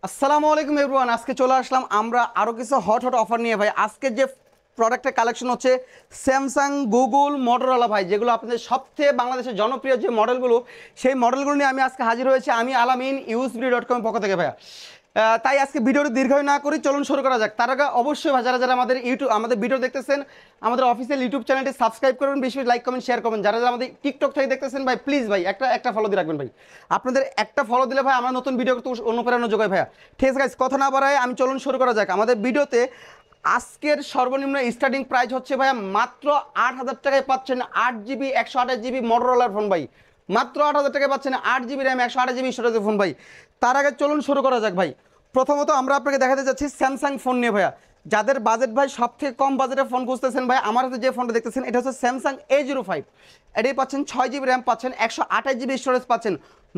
আসসালামু আলাইকুম এভরিওয়ান। আজকে চলে আসলাম আমরা আরও কিছু হট হট অফার নিয়ে ভাই। আজকে যে প্রোডাক্টের কালেকশন হচ্ছে স্যামসাং, গুগল, মোটরোলা ভাই, যেগুলো আপনাদের সবচেয়ে বাংলাদেশের জনপ্রিয় যে মডেলগুলো, সেই মডেলগুলো নিয়ে আমি আজকে হাজির হয়েছি। আমি আলামিন ইউএসবি.com পক্ষ থেকে ভাইয়া। তাই আজকে ভিডিওটি দীর্ঘায়ু না করি, চলুন শুরু করা যাক। তার আগে অবশ্যই ভাই যারা যারা আমাদের ভিডিও দেখতেছেন, আমাদের অফিসিয়াল ইউটিউব চ্যানেলটি সাবস্ক্রাইব করবেন, বেশি বেশি লাইক কমেন্ট শেয়ার করবেন। যারা যারা আমাদের টিকটক থেকে দেখতেছেন ভাই, প্লিজ ভাই একটা ফলো দিয়ে রাখবেন ভাই। আপনাদের একটা ফলো দিলে ভাই আমরা নতুন ভিডিও করতে অনুপ্রেরণা যোগায় ভাইয়া। ঠিক আছে গাইস, কথা না বাড়ায় আমি চলুন শুরু করা যাক আমাদের ভিডিওতে। আজকের সর্বনিম্ন স্টার্টিং প্রাইস হচ্ছে ভাইয়া মাত্র 8,000 টাকায় পাচ্ছেন 8GB 128GB মোটরোলার ফোন ভাই। মাত্র 8,000 টাকায় পাচ্ছেন 8GB র্যাম 128GB স্টোরেজের ফোন ভাই। তার আগে চলুন শুরু করা যাক ভাই। প্রথমত আমরা আপনাকে দেখাতে যাচ্ছি স্যামসাং ফোন নিয়ে ভাইয়া। যাদের বাজেট ভাই সব থেকে কম বাজেটে ফোন খুঁজতেছেন ভাই, আমার হাতে যে ফোনটা দেখতেছেন এটা হচ্ছে স্যামসাং A05। এটাই পাচ্ছেন 6GB র্যাম পাচ্ছেন, 128GB স্টোরেজ পাচ্ছেন।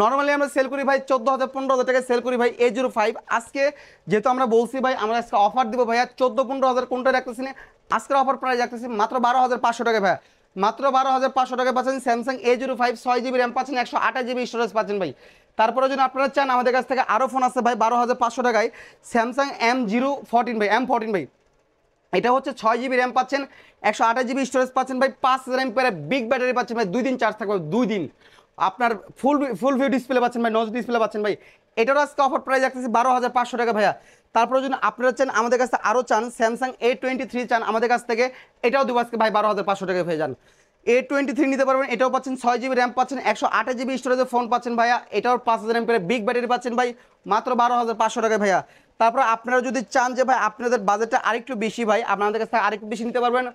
নর্মালি আমরা সেল করি ভাই 14,000 15,000 টাকায় সেল করি ভাই A05। আজকে যেহেতু আমরা বলছি ভাই আমরা আজকে অফার দিব ভাইয়া 14-15,000 কোনটা রাখতেছি না, আজকের অফার প্রাইস রাখতেছি মাত্র 12,500 টাকা ভাইয়া। মাত্র 12,500 টাকা পাচ্ছেন স্যামসাং A05, 6GB র্যাম পাচ্ছেন, 128GB স্টোরেজ পাচ্ছেন ভাই। তারপরে যদি আপনারা চান আমাদের কাছ থেকে আরও ফোন আছে ভাই 12,500 টাকায় স্যামসাং M014 ভাই, M14 ভাই। এটা হচ্ছে 6GB র্যাম পাচ্ছেন, 128GB স্টোরেজ পাচ্ছেন ভাই, 5000 এমপিআর বিগ ব্যাটারি পাচ্ছেন ভাই, 2 দিন চার্জ থাকবে, 2 দিন। আপনার ফুল ভিউ ডিসপ্লে পাচ্ছেন ভাই, নচ ডিসপ্লে পাচ্ছেন ভাই। এটারও আজকে অফার প্রাইস রাখতেছি 12,500 টাকা ভাইয়া। তারপরে যদি আপনারা চান আমাদের কাছে আরও চান স্যামসাং A23 চান আমাদের কাছ থেকে, এটাও দেবো আজকে ভাই 12,500 টাকা হয়ে যান। A23 নিতে পারবেন, এটাও পাচ্ছেন 6GB র্যাম পাচ্ছেন, 128GB স্টোরেজের ফোন পাচ্ছেন ভাইয়া। এটাও 5000 এমপিআর বিগ ব্যাটারি পাচ্ছেন ভাই, মাত্র 12,500 টাকা ভাইয়া। তারপর আপনারা যদি চান যে ভাই আপনাদের বাজেটটা আরেকটু বেশি ভাই, আপনাদের কাছ থেকে আরেকটু বেশি নিতে পারবেন।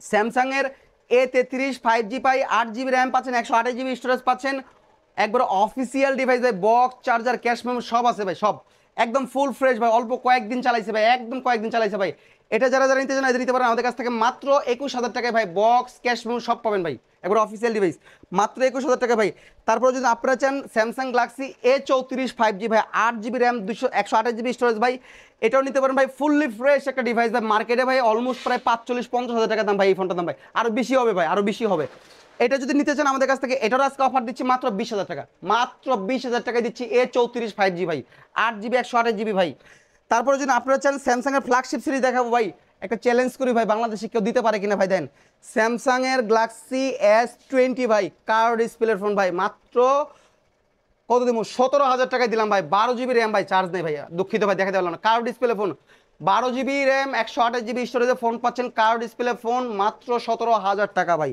স্যামসাংয়ের A33 5G পাই, 8GB র্যাম পাচ্ছেন, 128GB স্টোরেজ পাচ্ছেন। একবার অফিসিয়াল ডিভাইস ভাই, বক্স চার্জার ক্যাশ মেমো সব আছে ভাই, সব একদম ফুল ফ্রেশ ভাই। অল্প কয়েকদিন চালাইছে ভাই, একদম কয়েকদিন চালাইছে ভাই। এটা যারা যারা নিতে চান এদের নিতে পারেন আমাদের কাছ থেকে মাত্র 21,000 টাকায় ভাই। বক্স ক্যাশ মেমো সব পাবেন ভাই, একবার অফিসিয়াল ডিভাইস মাত্র 21,000 টাকা ভাই। তারপরে যদি আপনারা চান স্যামসাং গ্যালাক্সি A34 5G ভাই, 8GB র্যাম 128GB স্টোরেজ ভাই, এটাও নিতে পারেন ভাই। ফুললি ফ্রেশ একটা ডিভাইস ভাই, মার্কেটে ভাই অলমোস্ট প্রায় 45-50 হাজার টাকা দাম ভাই এই ফোনটার দাম ভাই, আরও বেশি হবে ভাই, আরও বেশি হবে। এটা যদি নিতে চান আমাদের কাছ থেকে, এটারও আজকে অফার দিচ্ছি মাত্র 20,000 টাকা। মাত্র 20,000 টাকায় দিচ্ছি A34 5G ভাই, 8GB 128GB ভাই। তারপরে যদি আপনারা চান স্যামসাংয়ের ফ্ল্যাগশিপ সিরিজ দেখাবো ভাই, একটা চ্যালেঞ্জ করি ভাই, বাংলাদেশে কেউ দিতে পারে কিনা ভাই। দেন স্যামসাংয়ের গ্যালাক্সি S20 ভাই, কার্ভ ডিসপ্লের ফোন ভাই, মাত্র কত দিব, 17,000 টাকায় দিলাম ভাই। 12GB র্যাম ভাই, চার্জ নেই ভাইয়া, দুঃখিত ভাই দেখাতে পারলাম না। Curve display phone, 12GB RAM 128GB স্টোরেজে ফোন পাচ্ছেন, কার্ভ ডিসপ্লে ফোন, মাত্র 17,000 টাকা ভাই।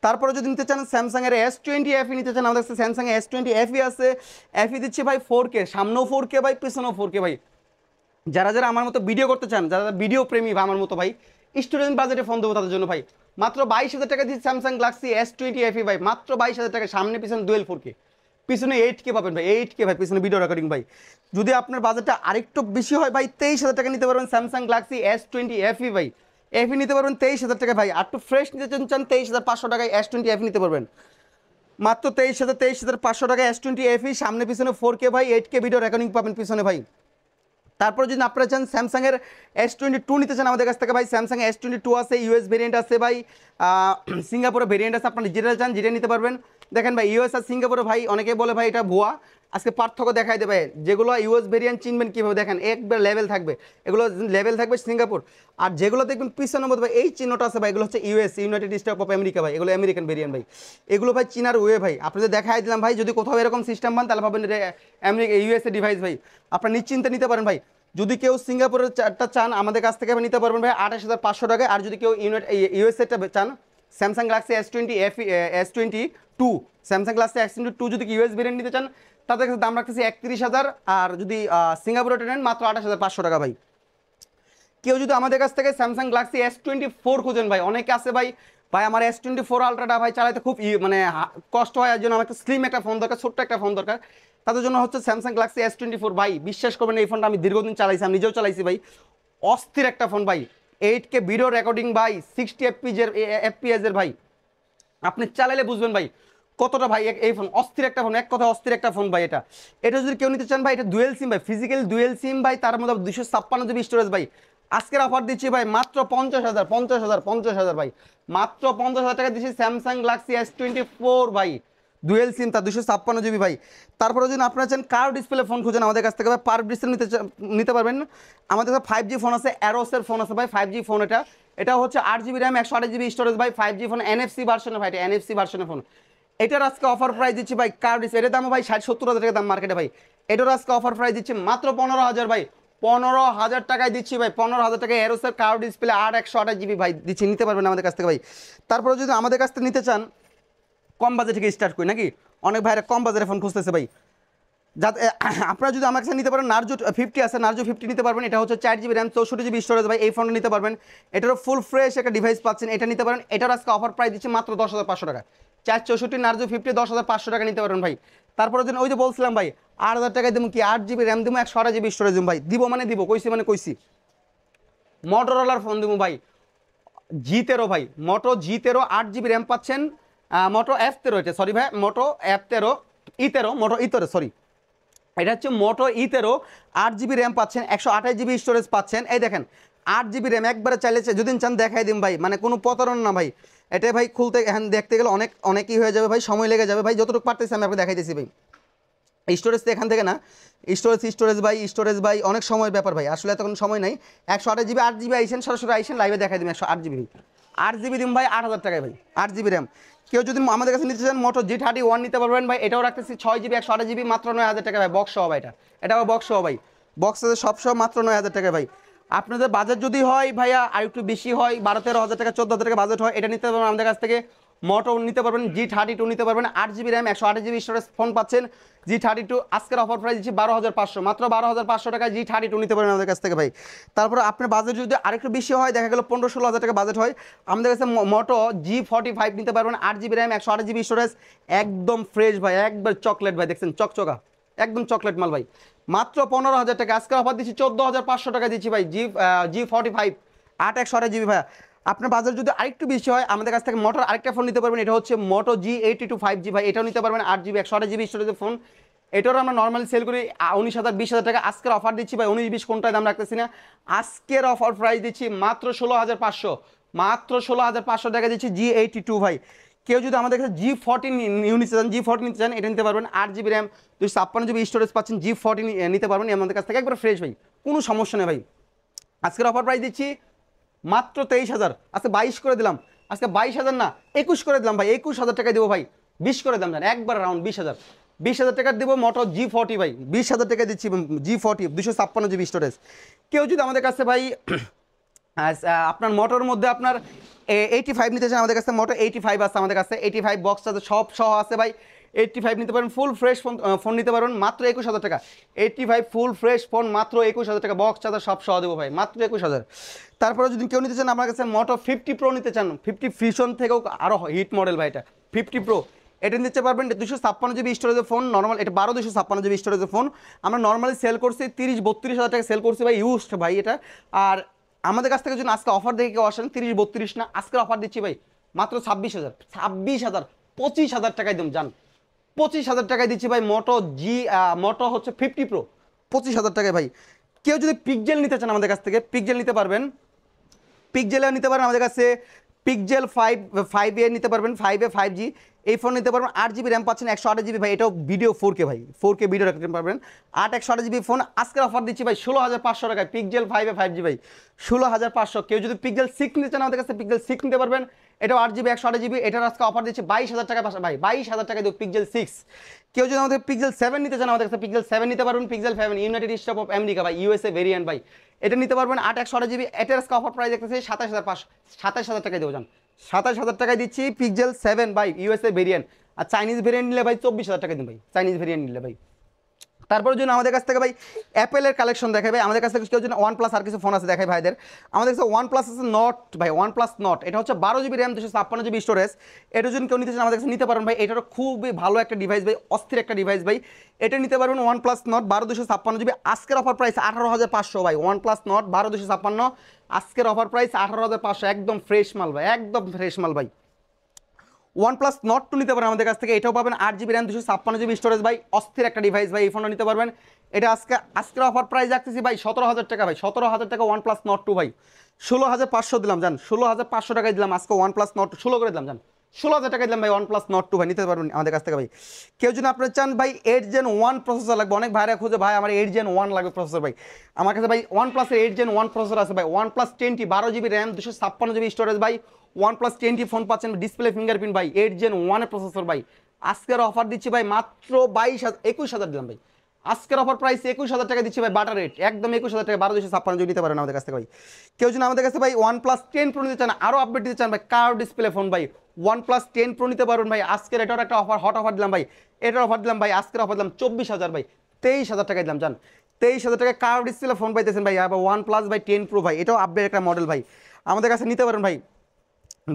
তারপরে যদি নিতে চান স্যামসাংয়ের S20 FE নিতে চান আমাদের কাছে স্যামসাংয়ের S20 FE আছে। FE দিচ্ছি ভাই 4K, সামনেও 4K ভাই, পিছনেও 4K ভাই। যারা যারা আমার মতো ভিডিও করতে চান, যারা ভিডিও প্রেমী বা আমার মতো ভাই, স্টুডেন্ট বাজেটে ফোন দেবো তাদের জন্য ভাই। মাত্র 22,000 টাকা দিচ্ছি স্যামসাং গ্যালাক্সি S20 FE ভাই, মাত্র 22,000 টাকা। সামনে পিছনে ডুয়েল 4K, পিছনে 8K পাবেন ভাই, 8K ভাই পিছনে ভিডিও রেকর্ডিং ভাই। যদি আপনার বাজেটটা আরেকটু বেশি হয় ভাই, 23,000 টাকা নিতে পারবেন স্যামসাং গ্যালাক্সি S20 FE ভাই। FE নিতে পারবেন 23,000 টাকা ভাই। আর একটু ফ্রেশ নিতে চান 23,500 টাকায় S20 FE নিতে পারবেন, মাত্র 23,500 টাকা S20 FE। সামনে পিছনে 4K ভাই, 8K ভিডিও রেকর্ডিং পাবেন পিছনে ভাই। তারপর যদি আপনারা চান স্যামসাংয়ের S22 নিতে চান আমাদের কাছ থেকে ভাই, স্যামসাং S22 আছে, ইউএস ভেরিয়েন্ট আছে ভাই, সিঙ্গাপুরের ভেরিয়েন্ট আছে। আপনারা যেটা চান যেটা নিতে পারবেন। দেখেন ভাই ইউএস আর সিঙ্গাপুরে ভাই অনেকে বলে ভাই এটা ভুয়া, আজকে পার্থক্য দেখাই দেবে। যেগুলো ইউএস ভেরিয়েন্ট চিনবেন কীভাবে, দেখেন একবার লেভেল থাকবে, এগুলো লেভেল থাকবে সিঙ্গাপুর। আর যেগুলো দেখবেন পিছনের মধ্যে ভাই এই চিহ্নটা আছে ভাই, এগুলো হচ্ছে US, United state of America ভাই, এগুলো আমেরিকান ভেরিয়েন্ট ভাই। এগুলো ভাই চিনার ওয়ে ভাই, আপনাদের দেখাই দিলাম ভাই। যদি কোথাও এরকম সিস্টেম পান তাহলে ভাবেন এটা আমেরিকা ইউএসএ ডিভাইস ভাই, আপনারা নিশ্চিন্তে নিতে পারেন ভাই। যদি কেউ সিঙ্গাপুরের চারটা চান আমাদের কাছ থেকে নিতে পারবেন ভাই 28,500 টাকায়। আর যদি কেউ ইউএসএটা চান Samsung Galaxy S20 FE S22, Samsung Galaxy S22 যদি ইউএস ভেরিয়েন্ট নিতে চান তাদের কাছে দাম রাখতেছি 31,000। আর যদি সিঙ্গাপুরে নেন মাত্র 28,500 টাকা ভাই। কেউ যদি আমাদের কাছ থেকে স্যামসাং গ্যালাক্সি S24 খুঁজেন ভাই, অনেকে আছে ভাই, ভাই আমার S24 আলট্রাটা ভাই চালাতে খুব মানে কষ্ট হয়, আর জন্য আমার একটা স্লিম একটা ফোন দরকার, ছোট্ট একটা ফোন দরকার, তাদের জন্য হচ্ছে স্যামসাং গ্যালাক্সি S24 ভাই। বিশ্বাস করবেন এই ফোনটা আমি দীর্ঘদিন চালাইছি, আমি নিজেও চালাইছি ভাই, অস্থির একটা ফোন ভাই। 8K ভিডিও রেকর্ডিং ভাই, 60 FPS এর ভাই, আপনি চালাইলে বুঝবেন ভাই কতটা ভাই এই ফোন অস্থির একটা ফোন, এক কথা অস্থির একটা ফোন ভাই। এটা এটা যদি কেউ নিতে চান ভাই, এটা ডুয়েল সিম ভাই, ফিজিক্যাল ডুয়েল সিম ভাই, তার মধ্যে 256GB স্টোরেজ ভাই। আজকের অফার দিচ্ছি ভাই মাত্র 50,000 ভাই, মাত্র 50,000 টাকা দিচ্ছি স্যামসাং গ্যালাক্সি S24 ভাই। ডুয়েল সিম তার 256 জিবি ভাই। তারপরে যদি আপনারা চান কার ডিসপ্লে ফোন খুঁজেন আমাদের কাছ থেকে ভাই পার ডিসপ্লে নিতে পারবেন। আমাদের কাছে 5G ফোন আছে, অ্যারোসের ফোন আছে ভাই, 5G ফোন এটা হচ্ছে 8 জিবি র্যাম 128 জিবি স্টোরেজ ভাই, 5G ফোন NFC ভার্সনে ভাই, এটা NFC ভার্সনের ফোন। এটার আজকে অফার প্রাইস দিচ্ছি ভাই কার ডিসপ্লে, এটার দাম ভাই 60-70 হাজার টাকা দাম মার্কেটে ভাই। এটার আজকে অফার প্রাইস দিচ্ছি মাত্র 15,000 ভাই, 15,000 টাকায় দিচ্ছি ভাই, 15,000 টাকায় অ্যারোসের কার ডিসপ্লে 128 জিবি ভাই দিচ্ছি, নিতে পারবেন আমাদের কাছ থেকে ভাই। তারপরে যদি আমাদের কাছ থেকে নিতে চান কম বাজেট থেকে স্টার্ট করি নাকি, অনেক ভাইরা কম বাজারে ফোন খুঁজতেছে ভাই, যাতে আপনারা যদি আমার কাছে নিতে পারেন নার্জো 50 আছে, নার্জো 50 নিতে পারবেন। এটা হচ্ছে 4 জিবি র্যাম 64 জিবি স্টোরেজ ভাই, এই ফোনটা নিতে পারবেন। এটারও ফুল ফ্রেশ একটা ডিভাইস পাচ্ছেন, এটা নিতে পারেন। এটার আজকে অফার প্রাইস দিচ্ছে মাত্র 10,500 টাকা, 464 নার্জো 50 10,500 টাকা নিতে পারবেন ভাই। তারপরে যদি ওই যে বলছিলাম ভাই 8,000 টাকায় দেবো কি 8 জিবি র্যাম দেবো 128 জিবি স্টোরেজ দেবো ভাই, দিব মানে দিব, কইছি মানে কইছি। মোটরোলার ফোন দেবো ভাই G13 ভাই, মোটো G13 8 জিবি র্যাম পাচ্ছেন, মোটো F13 এটা, সরি ভাই মোটো F13 E13, মোটো E13 সরি, এটা হচ্ছে মোটো E13 8 জিবি র্যাম পাচ্ছেন, 128 জিবি স্টোরেজ পাচ্ছেন। এই দেখেন 8 জিবি র্যাম একবারে চাইলেছে যদি চান দেখাই দিন ভাই, মানে কোনো প্রতারণা না ভাই। এটা ভাই খুলতে এখন দেখতে গেলে অনেকই হয়ে যাবে ভাই, সময় লেগে যাবে ভাই, যতটুকু পারতেছি আমি আপনাকে দেখাই দিচ্ছি ভাই। স্টোরেজ তো এখান থেকে না, স্টোরেজ ভাই অনেক সময়ের ব্যাপার ভাই, আসলে এতক্ষণ সময় নাই। 128 জিবি 8 জিবি আইসেন, সরাসরি আইসেন লাইভে দেখাই দিন 108 জিবি ভাই, 8 জিবি দিন ভাই 8,000 টাকায় ভাই, 8 জিবি র্যাম। কেউ যদি আমাদের কাছে নিতে চান মোটো G31 নিতে পারবেন ভাই, এটাও রাখতেছি 6 জিবি 128 জিবি মাত্র 9,000 টাকা ভাই, বক্স সহ ভাই, এটাও বক্স সহ ভাই, বক্স আছে সব সহ মাত্র 9,000 টাকা ভাই। আপনাদের বাজেট যদি হয় ভাইয়া আর একটু বেশি হয় 12-13 হাজার টাকা 14,000 টাকা বাজেট হয়, এটা নিতে পারবেন আমাদের কাছ থেকে। মোটো নিতে পারবেন, G32 নিতে পারবেন, 8 GB RAM 128 GB storage phone পাচ্ছেন। G32 আজকের অফার প্রাইস দিচ্ছি 12,500, মাত্র 12,500 টাকায় G32 নিতে পারেন আমাদের কাছ থেকে ভাই। তারপরে আপনার বাজেট যদি আরেকটু বেশি হয়, দেখা গেল 15-16 হাজার টাকা বাজেট হয়, আমাদের কাছে মোটো G45 নিতে পারবেন, 8 জিবি র্যাম 128 জিবি স্টোরেজ, একদম ফ্রেশ ভাই, একবার চকলেট ভাই, দেখছেন চকচকা একদম চকলেট মাল ভাই, মাত্র 15,000 টাকা আজকে অফার দিচ্ছি, 14,500 টাকা দিচ্ছি ভাই। G45 8 জিবি ভাই। আপনার বাজার যদি আরেকটু বেশি হয় আমাদের কাছ থেকে মোটর আরেকটা ফোন নিতে পারবেন, এটা হচ্ছে মোটো G82 5G ভাই, এটাও নিতে পারবেন, 8 জিবি 128 জিবি স্টোরেজের ফোন। এটারও আমরা নর্মালি সেল করি 19,000-20,000 টাকা, আজকের অফার দিচ্ছি ভাই 19-20 কোনটায় দাম রাখতেছি না, আজকের অফার প্রাইস দিচ্ছি মাত্র 16,500, মাত্র 16,500 টাকা দিচ্ছি G82 ভাই। কেউ যদি আমাদের কাছে G40 নিতে চান, G40 নিতে চান, এটা নিতে পারবেন, 8 জিবি র্যাম 256 জিবি স্টোরেজ পাচ্ছেন, G40 নিতে পারবেন আমাদের কাছ থেকে, একবার ফ্রেশ ভাই, কোনো সমস্যা নেই ভাই। আজকের অফার প্রাইস দিচ্ছি মাত্র 23,000, আজকে 22 করে দিলাম, আজকে 22,000 না 21 করে দিলাম ভাই, 21,000 টাকায় দেবো ভাই, 20 করে দাম জান একবার রাউন্ড 20,000 টাকা দেবো মোটো G40 ভাই, 20,000 টাকা দিচ্ছি G40 256 জিবি স্টোরেজ। কেউ যদি আমাদের কাছে ভাই আপনার মোটর মধ্যে আপনার 85 নিতে চান, আমাদের কাছে মোটো 85 আছে, আমাদের কাছে 85 বক্স আছে সব সহ আছে ভাই, 85 নিতে পারেন, ফুল ফ্রেশ ফোন নিতে পারবেন মাত্র 21,000 টাকা, 85 ফুল ফ্রেশ ফোন মাত্র 21,000 টাকা, বক্স চার্জার সব সহ দেবো ভাই মাত্র 21,000। তারপরে যদি কেউ নিতে চান আমার কাছে মোটো 50 প্রো নিতে চান, 50 ফিউশন থেকেও আরও হিট মডেল ভাই, এটা 50 প্রো, এটা নিতে পারবেন, 256 জিবি স্টোরেজের ফোন নর্মাল, এটা 256 জিবি স্টোরেজের ফোন, আমরা নর্মালি সেল করছি 30-32 হাজার টাকা সেল করছি ভাই, ইউজড ভাই এটা। আর আমাদের কাছ থেকে যদি আজকে অফার দেখে কেউ আসেন 30-32 না, আজকের অফার দিচ্ছি ভাই মাত্র 26,000, 25,000 টাকায় দাম যান, 25,000 টাকায় দিচ্ছি ভাই মোটো হচ্ছে 50 প্রো, 25,000 টাকায় ভাই। কেউ যদি পিকজেল নিতে চান আমাদের কাছ থেকে পিকজেল নিতে পারবেন, পিকজেলে নিতে পারেন আমাদের কাছে, পিকজেল 5A নিতে পারবেন, 5A 5G এই ফোন নিতে পারবেন, 8 জিবি র্যাম পাচ্ছেন 128 জিবি ভাই, এটাও ভিডিও 4K ভাই, 4K ভিডিও রাখতে পারবেন, 128 জিবি ফোন আজকের অফার দিচ্ছি ভাই 16,500 টাকায়, পিকজেল 5A 5G ভাই 16,500। কেউ যদি পিকজেল 6 নিতে চান আমাদের কাছে পিকজেল 6 নিতে পারবেন, এটাও 8 জিবি 128 জিবি, এটার আজকে অফার দিচ্ছি 22,000 টাকা ভাই, 22,000 টাকা দিও পিকজেল 6। কেউ যদি আমাদের পিকজেল 7 নিতে চান আমাদের কাছে পিকজেল 7 নিতে পারবেন, pixel 7 United state of America ভাই, USA ভেরিয়েন্ট ভাই, এটা নিতে পারবেন 8 জিবি, এটার আজকে অফার প্রাইস দেখতেছি 27,500, 27,000 টাকায় দেবো যান, 27,000 টাকায় দিচ্ছি পিকজেল 7 ভাই, USA ভেরিয়েন্ট। আর চাইনিজ ভেরিয়েন্ট নিলে ভাই 24,000 টাকা দিন ভাই, চাইনিজ ভেরিয়েন্ট নিলে ভাই। তারপরে যদি আমাদের কাছ থেকে ভাই অ্যাপেলের কালেকশন দেখাই ভাই, আমাদের কাছ থেকে কেউ যদি OnePlus আর কিছু ফোন আছে দেখাই ভাইদের, আমাদের কাছে OnePlus আছে নট ভাই, OnePlus নট, এটা হচ্ছে 12 জিবি র্যাম 256 জিবি স্টোরেজ, এটা যদি কেউ নিতে চান আমাদের কাছে নিতে পারেন ভাই, এটারও খুবই ভালো একটা ডিভাইস ভাই, অস্থির একটা ডিভাইস ভাই, এটা নিতে পারবেন OnePlus নট 12 256 জিবি, আজকের অফার প্রাইস 18,500 ভাই, OnePlus নট 12 256 আজকের অফার প্রাইস 18,500, একদম ফ্রেশ মাল ভাই, একদম ফ্রেশ মাল ভাই। OnePlus Nord 2 নিতে পারেন আমাদের কাছ থেকে, এটাও পাবেন 8 জিবি র্যাম 256 জিবি স্টোরেজ ভাই, অস্থির একটা ডিভাইস ভাই, এই ফোনটা নিতে পারবেন। এটা আজকের অফার প্রাইস রাখতেছি ভাই 17,000 টাকা ভাই, 17,000 টাকা OnePlus Nord 2 ভাই, 16,500 দিলাম জান, 16,500 টাকায় দিলাম আজকে OnePlus Nord 2, 16 করে দিলাম জান, 16,000 টাকা দিলাম ভাই OnePlus Nord 2 ভাই, নিতে পারবেন আমাদের কাছ থেকে ভাই। কেউ যদি আপনারা চান ভাই 8 Gen 1 প্রসেসর লাগবে, অনেক ভাইরা খোঁজে ভাই আমার 8 Gen 1 লাগবে প্রসেসর ভাই, আমার কাছে ভাই OnePlus এর 8 Gen 1 প্রসেসর আছে ভাই। OnePlus 10T 12GB RAM 256GB storage ভাই, OnePlus 10T ফোন পাচ্ছেন, ডিসপ্লে ফিঙ্গারপ্রিন্ট ভাই, 8 Gen 1 এর প্রসেসর ভাই। আজকের অফার দিচ্ছি ভাই মাত্র 21,000 দিলাম ভাই। আজকের অফার প্রাইস 21,000 টাকা দিচ্ছি ভাই, বাটার রেট একদম 21,000 টাকা, 12,256 নিতে পারেন আমাদের কাছ থেকে ভাই। কেউ যদি আমাদের কাছে ভাই OnePlus 10 Pro নিতে চান, আরও আপডেট দিতে চান ভাই, কার্ভ ডিসপ্লে ফোন ভাই, OnePlus 10 Pro নিতে পারবেন ভাই। আজকের এটার একটা অফার, হট অফার দিলাম ভাই, এটার অফার দিলাম ভাই, আজকের অফার দিলাম 24,000 ভাই, 23,000 টাকা দিলাম জান। 23,000 টাকা কার্ভ ডিসপ্লে ফোন পাইতেছেন ভাই, আবার OnePlus ভাই 10 Pro ভাই, এটাও আপডেট একটা মডেল ভাই, আমাদের কাছে নিতে পারেন ভাই।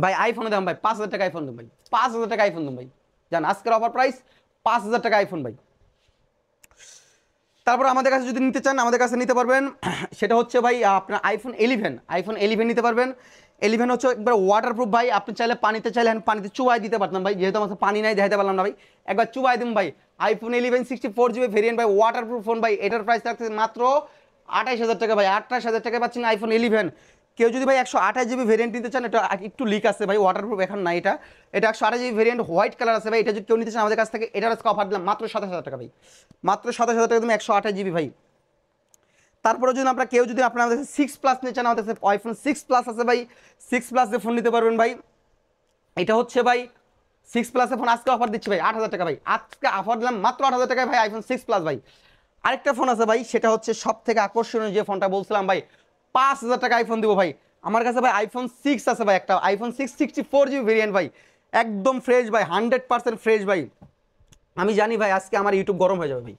ভাই আইফোনে দাম ভাই 5,000 টাকা আইফোন দেন ভাই, 5,000 টাকা আইফোন দেন ভাই জান, আজকের অফার প্রাইস 5,000 টাকা আইফোন ভাই। তারপর আমাদের কাছে যদি নিতে চান আমাদের কাছে নিতে পারবেন, সেটা হচ্ছে ভাই আপনার আইফোন 11 নিতে পারবেন। 11 হচ্ছে একবার ওয়াটারপ্রুফ ভাই, আপনি চাইলে পানিতে পানিতে চুবাই দিতে পারতাম ভাই, যেহেতু আমার পানি নাই দেখাতে পারলাম না ভাই, একবার চুবাই দিন ভাই। আইফোন 11 64GB ভেরিয়েন্ট ভাই, ওয়াটারপ্রুফ ফোন ভাই, এটার প্রাইস রাখছে মাত্র 28,000 টাকা ভাই, 28,000 টাকা পাচ্ছেন আইফোন 11। কেউ যদি ভাই 128GB ভেরিয়েন্ট নিতে চান, এটা একটু লিক আছে ভাই, ওয়াটারপ্রুফ এখন না, এটা 128GB ভেরিয়েন্ট হোয়াইট কালার আছে ভাই, এটা যদি কেউ নিতে চান আমাদের কাছ থেকে, এটার আজকে অফার দিলাম মাত্র 27,000 টাকা ভাই, মাত্র 27,000 টাকা তুমি 128GB ভাই। তারপরে যদি আপনারা কেউ যদি আপনার আমাদের 6+ নিতে চান, আমাদের কাছে আইফোন 6+ আছে ভাই, 6+ ফোন নিতে পারবেন ভাই। এটা হচ্ছে ভাই 6+ ফোন আজকে অফার দিচ্ছি ভাই 8,000 টাকা ভাই, আজকে অফার দিলাম মাত্র 8,000 টাকায় ভাই আইফোন 6+ ভাই। আরেকটা ফোন আছে ভাই, সেটা হচ্ছে সব থেকে আকর্ষণীয় যে ফোনটা বলছিলাম ভাই, 5,000 টাকা আইফোন দিব ভাই। আমার কাছে ভাই আইফোন 6 আছে ভাই, একটা আইফোন 6 64GB ভেরিয়েন্ট ভাই, একদম ফ্রেশ ভাই, 100% ফ্রেশ ভাই। আমি জানি ভাই আজকে আমার ইউটিউব গরম হয়ে যাবে ভাই,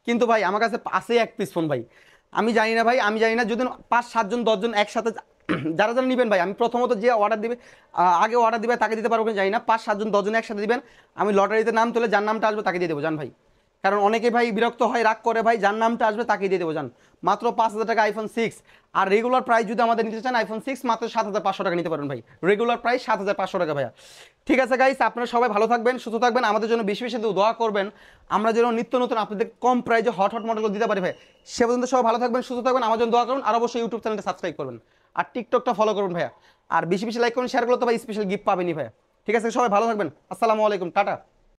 কিন্তু ভাই আমার কাছে আছে এক পিস ফোন ভাই, আমি জানি না ভাই, আমি জানি না যদি 5-7 জন 10 জন একসাথে যারা যারা নেবেন ভাই, আমি প্রথমত যে অর্ডার দিবে আগে অর্ডার দিবে তাকে দিতে পারবো কিনা জানি না, 5-7 জন 10 জন একসাথে দিবেন, আমি লটারিতে নাম তুলে যার নামটা আসবে তাকে দিয়ে দেবো জান ভাই, কারণ অনেকে ভাই বিরক্ত হয়, রাগ করে ভাই, যার নামটা আসবে তাকে দিয়ে দেবো জান। মাত্র 5,000 টাকা আইফোন 6, আর রেগুলার প্রাইস যদি আমাদের নিতে চান আইফোন 6 মাত্র 7,500 টাকা নিতে পারেন ভাই, রেগুলার প্রাইস 7,500 টাকা ভাইয়া। ঠিক আছে গাইস, আপনারা সবাই ভালো থাকবেন, সুস্থ থাকবেন, আমাদের জন্য বেশি বেশি দোয়া করবেন, আমরা যেন নিত্য নতুন আপনাদের কম প্রাইসে হট হট মডেলগুলো দিতে পারি ভাই। সে পর্যন্ত সবাই ভালো থাকবেন, সুস্থ থাকবেন, আমার জন্য দোয়া করুন, আর অবশ্যই ইউটিউব চ্যানেলটা সাবস্ক্রাইব করবেন, আর টিকটকটা ফলো করুন ভাইয়া, আর বেশি বেশি লাইক করুন, শেয়ার করলে তো ভাই স্পেশাল গিফট পাবেনই ভাইয়া। ঠিক আছে, সবাই ভালো থাকবেন, আসসালামু আলাইকুম, টাটা।